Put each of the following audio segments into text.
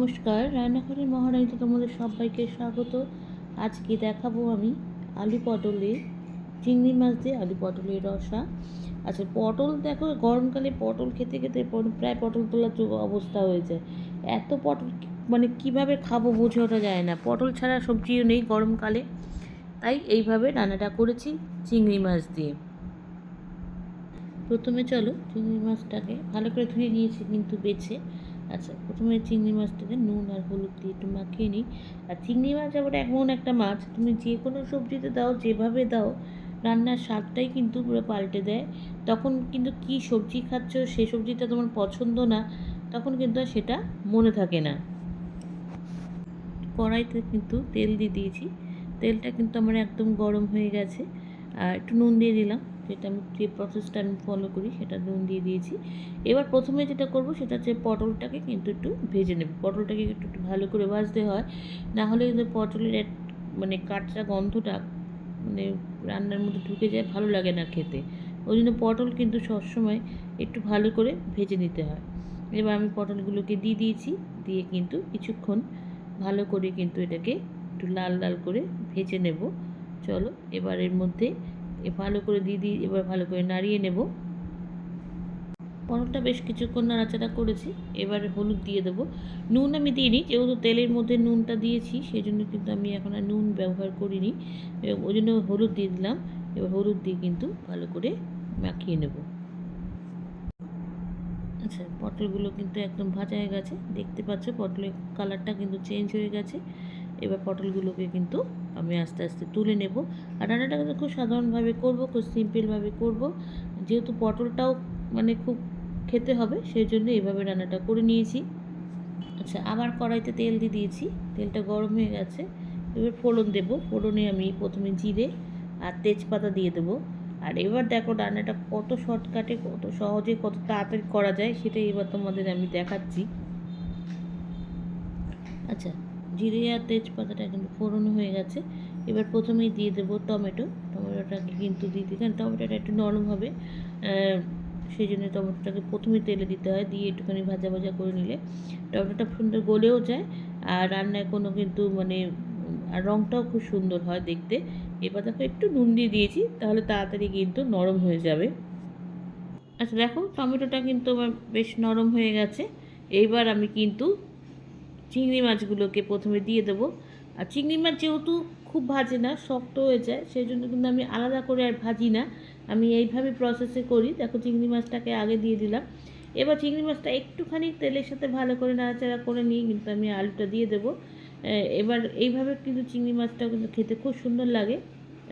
নমস্কার, রান্নাঘরের মহারানীতে তোমাদের সবাইকে স্বাগত। আজকে দেখাবো আমি আলু পটলের চিংড়ি মাছ দিয়ে আলু পটলের রসা। আচ্ছা, পটল দেখো, গরমকালে পটল খেতে খেতে প্রায় পটল তোলার অবস্থা হয়ে যায়। এত পটল মানে কিভাবে খাবো বুঝে ওঠা যায় না। পটল ছাড়া সবজিও নেই গরমকালে, তাই এইভাবে রান্নাটা করেছি চিংড়ি মাছ দিয়ে। প্রথমে চলো চিংড়ি মাছটাকে ভালো করে ধুয়ে নিয়েছি কিন্তু বেছে। আচ্ছা, প্রথমে চিংড়ি মাছটাকে নুন আর হলুদ দিয়ে একটু মাখিয়ে নিই। আর চিংড়ি মাছ আবার এমন একটা মাছ, তুমি যে কোনো সবজিতে দাও, যেভাবে দাও, রান্নার স্বাদটাই কিন্তু পুরো পাল্টে দেয়। তখন কিন্তু কী সবজি খাচ্ছ, সেই সবজিটা তোমার পছন্দ না, তখন কিন্তু আর সেটা মনে থাকে না। কড়াইতে কিন্তু তেল দিয়ে দিয়েছি, তেলটা কিন্তু আমার একদম গরম হয়ে গেছে। আর একটু নুন দিয়ে দিলাম, যেটা আমি যে প্রসেসটা আমি ফলো করি সেটা নুন দিয়ে দিয়েছি। এবার প্রথমে যেটা করব সেটা হচ্ছে পটলটাকে কিন্তু একটু ভেজে নেব। পটলটাকে একটু একটু ভালো করে ভাজতে হয়, না হলে কিন্তু পটলের মানে কাঁচা গন্ধটা মানে রান্নার মধ্যে ঢুকে যায়, ভালো লাগে না খেতে। ওই জন্য পটল কিন্তু সবসময় একটু ভালো করে ভেজে নিতে হয়। এবার আমি পটলগুলোকে দিয়ে দিয়েছি, দিয়ে কিন্তু কিছুক্ষণ ভালো করে কিন্তু এটাকে একটু লাল লাল করে ভেজে নেব। চলো এবার এর মধ্যে ভালো করে দিই, এবার ভালো করে নাড়িয়ে নেব। পটলটা বেশ কিছুক্ষণ নাড়াচাড়া করেছি, এবার হলুদ দিয়ে দেবো। নুন আমি দিইনি, যেহেতু তেলের মধ্যে নুনটা দিয়েছি সেই জন্য কিন্তু আমি এখন আর নুন ব্যবহার করিনি, ওই জন্য হলুদ দিয়ে দিলাম। এবার হলুদ দিয়ে কিন্তু ভালো করে মাখিয়ে নেব। আচ্ছা, পটলগুলো কিন্তু একদম ভাজা হয়ে গেছে, দেখতে পাচ্ছ পটলের কালারটা কিন্তু চেঞ্জ হয়ে গেছে। এবার পটলগুলোকে কিন্তু আমি আস্তে আস্তে তুলে নেব। আর রান্নাটা কিন্তু খুব সাধারণভাবে করব, খুব সিম্পলভাবে করব, যেহেতু পটলটাও মানে খুব খেতে হবে, সেই জন্য এইভাবে রান্নাটা করে নিয়েছি। আচ্ছা, আবার কড়াইতে তেল দিয়ে দিয়েছি, তেলটা গরম হয়ে গেছে। এবার ফোড়ন দেব, ফোড়নে আমি প্রথমে জিরে আর তেজপাতা দিয়ে দেবো। আর এবার দেখো রান্নাটা কত শর্টকাটে, কত সহজে, কত তাড়াতাড়ি করা যায় সেটাই এবার তোমাদের আমি দেখাচ্ছি। আচ্ছা, জিরে আর তেজপাতাটা কিন্তু ফোড়ন হয়ে গেছে। এবার প্রথমেই দিয়ে দেবো টমেটো। টমেটোটাকে কিন্তু দিয়ে দিই, কারণ টমেটোটা একটু নরম হবে, সেই জন্য টমেটোটাকে প্রথমেই তেলে দিতে হয়, দিয়ে একটুখানি ভাজা ভাজা করে নিলে টমেটোটা সুন্দর গলেও যায়। আর রান্নায় কোনো কিন্তু মানে আর রঙটাও খুব সুন্দর হয় দেখতে। এবার দেখো একটু নুন দিয়ে দিয়েছি, তাহলে তাড়াতাড়ি কিন্তু নরম হয়ে যাবে। আচ্ছা দেখো, টমেটোটা কিন্তু আমার বেশ নরম হয়ে গেছে। এইবার আমি কিন্তু চিংড়ি মাছগুলোকে প্রথমে দিয়ে দেবো। আর চিংড়ি মাছ যেহেতু খুব ভাজে না, শক্ত হয়ে যায়, সেই জন্য কিন্তু আমি আলাদা করে আর ভাজি না, আমি এইভাবে প্রসেসে করি। দেখো চিংড়ি মাছটাকে আগে দিয়ে দিলাম। এবার চিংড়ি মাছটা একটুখানি তেলের সাথে ভালো করে নাড়াচাড়া করে নিয়ে কিন্তু আমি আলুটা দিয়ে দেবো। এবার এইভাবে কিন্তু চিংড়ি মাছটাও কিন্তু খেতে খুব সুন্দর লাগে,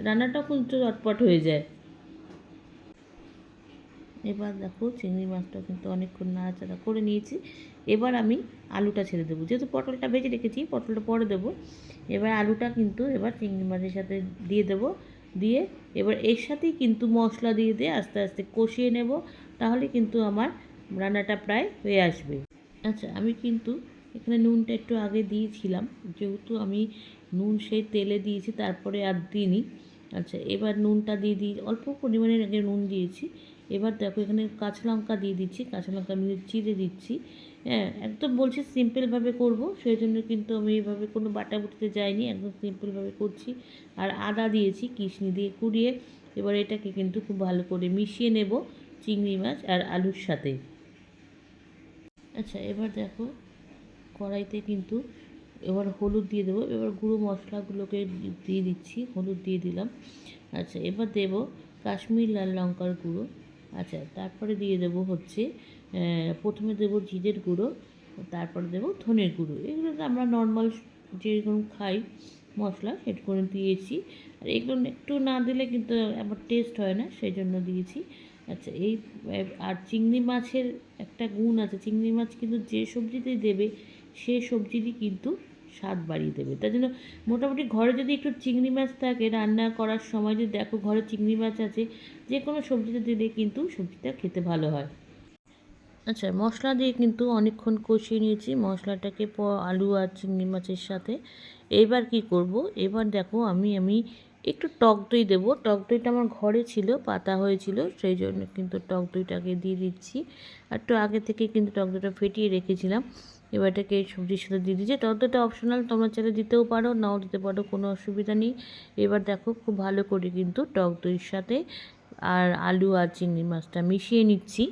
রান্নাটাও কিন্তু চটপট হয়ে যায়। এবার দেখো চিংড়ি মাছটা কিন্তু অনেকক্ষণ নাড়াচাড়া করে নিয়েছি। এবার আমি আলুটা ছেড়ে দেবো, যেহেতু পটলটা ভেজে রেখেছি, পটলটা পরে দেবো। এবার আলুটা কিন্তু এবার চিংড়ি মাছের সাথে দিয়ে দেবো, দিয়ে এবার এর সাথেই কিন্তু মশলা দিয়ে দিয়ে আস্তে আস্তে কষিয়ে নেব, তাহলে কিন্তু আমার রান্নাটা প্রায় হয়ে আসবে। আচ্ছা, আমি কিন্তু এখানে নুনটা একটু আগে দিয়েছিলাম, যেহেতু আমি নুন সেই তেলে দিয়েছি তারপরে আর দিইনি। আচ্ছা, এবার নুনটা দিয়ে দিই, অল্প পরিমাণের আগে নুন দিয়েছি। এবার দেখো এখানে কাঁচা লঙ্কা দিয়ে দিচ্ছি, কাঁচা লঙ্কা আমি চিড়ে দিচ্ছি। হ্যাঁ, একদম বলছি সিম্পলভাবে করব, সেই জন্য কিন্তু আমি এইভাবে কোনো বাটাবুটিতে যাইনি, একদম সিম্পলভাবে করছি। আর আদা দিয়েছি কিশমিশ দিয়ে কুড়িয়ে। এবার এটাকে কিন্তু খুব ভালো করে মিশিয়ে নেব চিংড়ি মাছ আর আলুর সাথে। আচ্ছা, এবার দেখো কড়াইতে কিন্তু এবার হলুদ দিয়ে দেবো, এবার গুঁড়ো মশলাগুলোকে দিয়ে দিচ্ছি, হলুদ দিয়ে দিলাম। আচ্ছা, এবার দেব কাশ্মীর লাল লঙ্কার গুঁড়ো। আচ্ছা, তারপরে দিয়ে দেবো হচ্ছে প্রথমে দেবো জিরের গুঁড়ো, তারপরে দেবো ধনের গুঁড়ো। এগুলো তো আমরা নর্মাল যেরকম খাই মশলা সেটুকুনি দিয়েছি। আর এগুলো একটু না দিলে কিন্তু আবার টেস্ট হয় না, সেই জন্য দিয়েছি। আচ্ছা, এই আর চিংড়ি মাছের একটা গুণ আছে, চিংড়ি মাছ কিন্তু যে সবজিতেই দেবে সে সবজিরই কিন্তু স্বাদ বাড়িয়ে দেবে। তার জন্য মোটামুটি ঘরে যদি একটু চিংড়ি মাছ থাকে, রান্না করার সময় যদি দেখো ঘরে চিংড়ি মাছ আছে, যে কোনো সবজিতে দিলে কিন্তু সবজিটা খেতে ভালো হয়। আচ্ছা, মশলা দিয়ে কিন্তু অনেকক্ষণ কষিয়ে নিয়েছি মশলাটাকে আলু আর চিংড়ি মাছের সাথে। এবার কি করব, এবার দেখো আমি একটু টক দই দেবো। টক দইটা আমার ঘরে ছিল, পাতা হয়েছিল, সেই জন্য কিন্তু টক দইটাকে দিয়ে দিচ্ছি। আর একটু আগে থেকে কিন্তু টক দইটা ফেটিয়ে রেখেছিলাম। এবার এটাকে এই সবজির সাথে দিয়ে দিয়েছি। তত এটা অপশনাল, তোমরা চাইলে দিতেও পারো, নাও দিতে পারো, কোনো অসুবিধা নেই। এবার দেখো খুব ভালো করে কিন্তু টক দইয়ের সাথে আর আলু আর চিংড়ি মাছটা মিশিয়ে নিচ্ছি।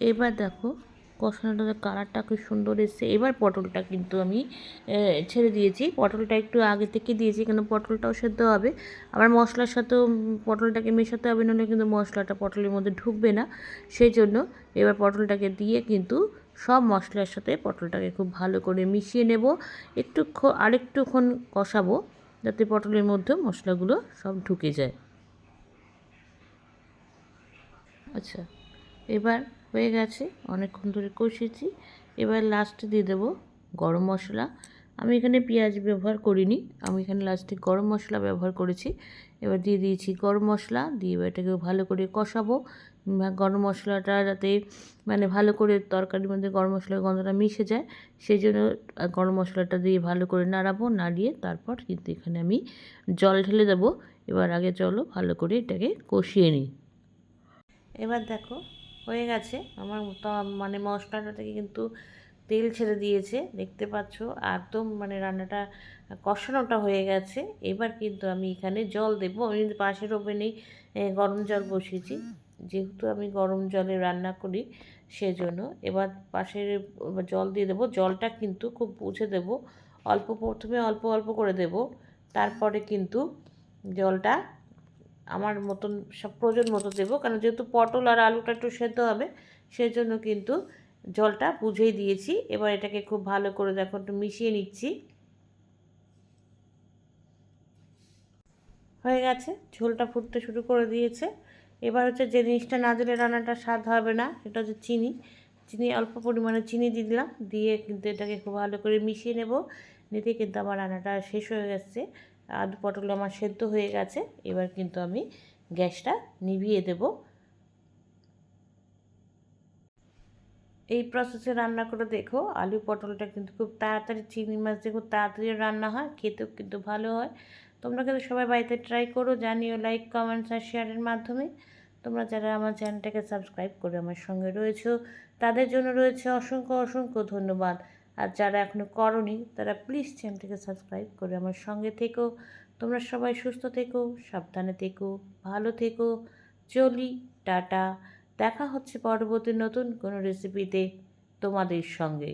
এবার দেখো কষানোটার কালারটা খুব সুন্দর এসেছে। এবার পটলটা কিন্তু আমি ছেড়ে দিয়েছি। পটলটা একটু আগে থেকে দিয়েছি, কেন পটলটাও সেদ্ধ হবে, আবার মশলার সাথেও পটলটাকে মেশাতে হবে, নাহলে কিন্তু মশলাটা পটলের মধ্যে ঢুকবে না। সেই জন্য এবার পটলটাকে দিয়ে কিন্তু সব মশলার সাথে পটলটাকে খুব ভালো করে মিশিয়ে নেব। আরেকটুক্ষণ কষাবো, যাতে পটলের মধ্যে মশলাগুলো সব ঢুকে যায়। আচ্ছা, এবার হয়ে গেছে, অনেকক্ষণ ধরে কষিয়েছি। এবার লাস্টে দিয়ে দেবো গরম মশলা। আমি এখানে পেঁয়াজ ব্যবহার করিনি, আমি এখানে লাস্টে গরম মশলা ব্যবহার করেছি। এবার দিয়ে দিয়েছি গরম মশলা, দিয়ে এটাকে ভালো করে কষাবো। গরম মশলাটা যাতে ভালো করে তরকারির মধ্যে গরম মশলার গন্ধটা মিশে যায়, সেই জন্য গরম মশলাটা দিয়ে ভালো করে নাড়াবো। নাড়িয়ে তারপর কিন্তু এখানে আমি জল ঢেলে দেবো। এবার আগে চলো ভালো করে এটাকে কষিয়ে নিই। এবার দেখো হয়ে গেছে আমার মশলাটা থেকে কিন্তু তেল ছেড়ে দিয়েছে, দেখতে পাচ্ছ একদম রান্নাটা কষানোটা হয়ে গেছে। এবার কিন্তু আমি এখানে জল দেবো। আমি কিন্তু পাশের ওভেনেই গরম জল বসিয়েছি, যেহেতু আমি গরম জলে রান্না করি সেজন্য। এবার পাশের জল দিয়ে দেবো। জলটা কিন্তু খুব বুঝে দেবো, প্রথমে অল্প অল্প করে দেব, তারপরে কিন্তু জলটা আমার মতন সব প্রয়োজন মতো দেবো, কারণ যেহেতু পটল আর আলুটা একটু সেদ্ধ হবে, সেই জন্য কিন্তু জলটা বুঝেই দিয়েছি। এবার এটাকে খুব ভালো করে দেখো একটু মিশিয়ে নিচ্ছি। হয়ে গেছে, ঝোলটা ফুটতে শুরু করে দিয়েছে। এবার হচ্ছে যে জিনিসটা না দিলে রান্নাটা স্বাদ হবে না, সেটা হচ্ছে চিনি। অল্প পরিমাণে চিনি দিয়ে দিলাম, দিয়ে কিন্তু এটাকে খুব ভালো করে মিশিয়ে নেব। নিতে কিন্তু আমার রান্নাটা শেষ হয়ে গেছে, আলু পটল আমার সেদ্ধ হয়ে গেছে। এবার কিন্তু আমি গ্যাসটা নিভিয়ে দেব। এই প্রসেসে রান্না করে দেখো, আলু পটলটা কিন্তু খুব তাড়াতাড়ি, চিংড়ি মাছ দিয়ে খুব তাড়াতাড়ি রান্না হয়, খেতেও কিন্তু ভালো হয়। তোমরা কিন্তু সবাই বাড়িতে ট্রাই করো, জানিও লাইক কমেন্টস আর শেয়ারের মাধ্যমে। তোমরা যারা আমার চ্যানেলটাকে সাবস্ক্রাইব করে আমার সঙ্গে রয়েছো, তাদের জন্য রয়েছে অসংখ্য অসংখ্য ধন্যবাদ। আর যারা এখনও করোনি, তারা প্লিজ চ্যানেলটাকে সাবস্ক্রাইব করে আমার সঙ্গে থেকো। তোমরা সবাই সুস্থ থেকো, সাবধানে থেকো, ভালো থেকো। চলি, টাটা। দেখা হচ্ছে পরবর্তী নতুন কোনো রেসিপিতে তোমাদের সঙ্গে।